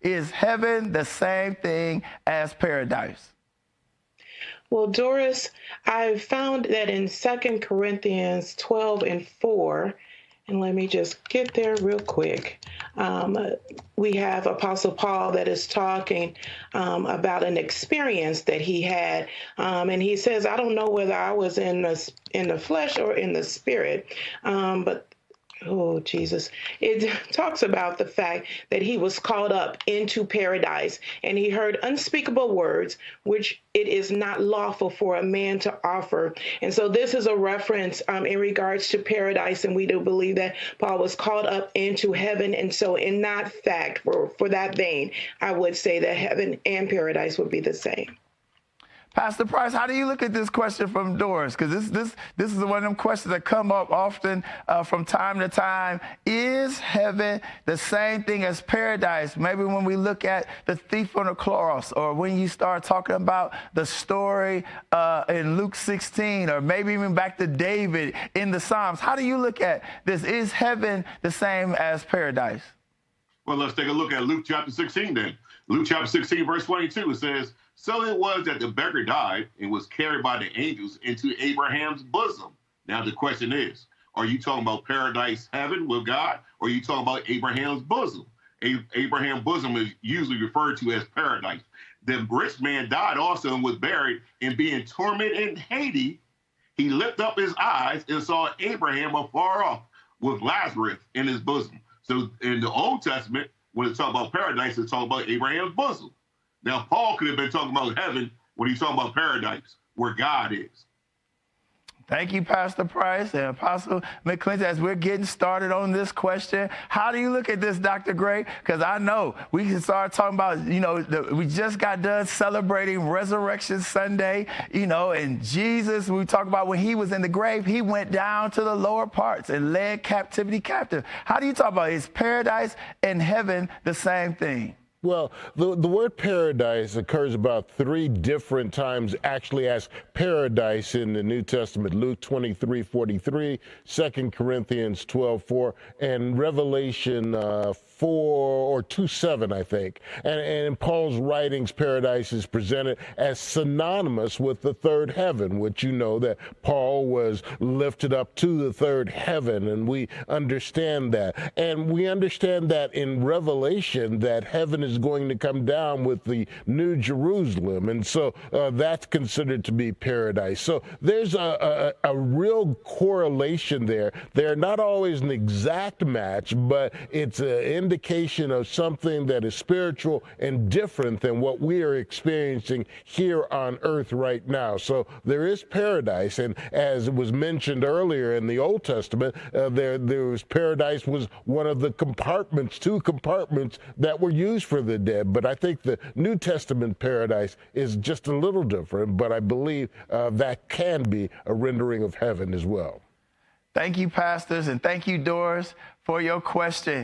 Is heaven the same thing as paradise? Well, Doris, I found that in 2 Corinthians 12 and 4, and let me just get there real quick. Um, we have Apostle Paul that is talking about an experience that he had, and he says, "I don't know whether I was in the flesh or in the spirit, but." Oh, Jesus. It talks about the fact that he was called up into paradise and he heard unspeakable words, which it is not lawful for a man to offer. And so this is a reference in regards to paradise. And we do believe that Paul was called up into heaven. And so in that fact, for that vein, I would say that heaven and paradise would be the same. Pastor Price, how do you look at this question from Doris? Because this is one of them questions that come up often from time to time. Is heaven the same thing as paradise? Maybe when we look at the thief on the cross, or when you start talking about the story in Luke 16, or maybe even back to David in the Psalms. How do you look at this? Is heaven the same as paradise? Well, let's take a look at Luke chapter 16 then. Luke chapter 16, verse 22, it says, "So it was that the beggar died and was carried by the angels into Abraham's bosom." Now the question is, are you talking about paradise, heaven with God, or are you talking about Abraham's bosom? Abraham's bosom is usually referred to as paradise. The rich man died also and was buried, and being tormented in Hades, he lifted up his eyes and saw Abraham afar off with Lazarus in his bosom. So in the Old Testament, when it's talking about paradise, it's talking about Abraham's bosom. Now, Paul could have been talking about heaven when he's talking about paradise, where God is. Thank you, Pastor Price and Apostle McClinton. As we're getting started on this question, how do you look at this, Dr. Gray? Because I know we can start talking about, we just got done celebrating Resurrection Sunday, and Jesus, we talk about when he was in the grave, he went down to the lower parts and led captivity captive. How do you talk about, is paradise and heaven the same thing? Well, the word paradise occurs about 3 different times actually as paradise in the New Testament: Luke 23:43, 2 Corinthians 12:4, and Revelation 2:7, I think. And in Paul's writings, paradise is presented as synonymous with the third heaven, which you know that Paul was lifted up to the third heaven, and we understand that. And we understand that in Revelation that heaven is going to come down with the New Jerusalem, and so that's considered to be paradise. So there's a real correlation there. They're not always an exact match, but it's an indication of something that is spiritual and different than what we are experiencing here on earth right now. So there is paradise, and as was mentioned earlier in the Old Testament, there was paradise was one of the compartments, 2 compartments that were used for the dead. But I think the New Testament paradise is just a little different, but I believe that can be a rendering of heaven as well. Thank you, pastors, and thank you, Doris, for your question.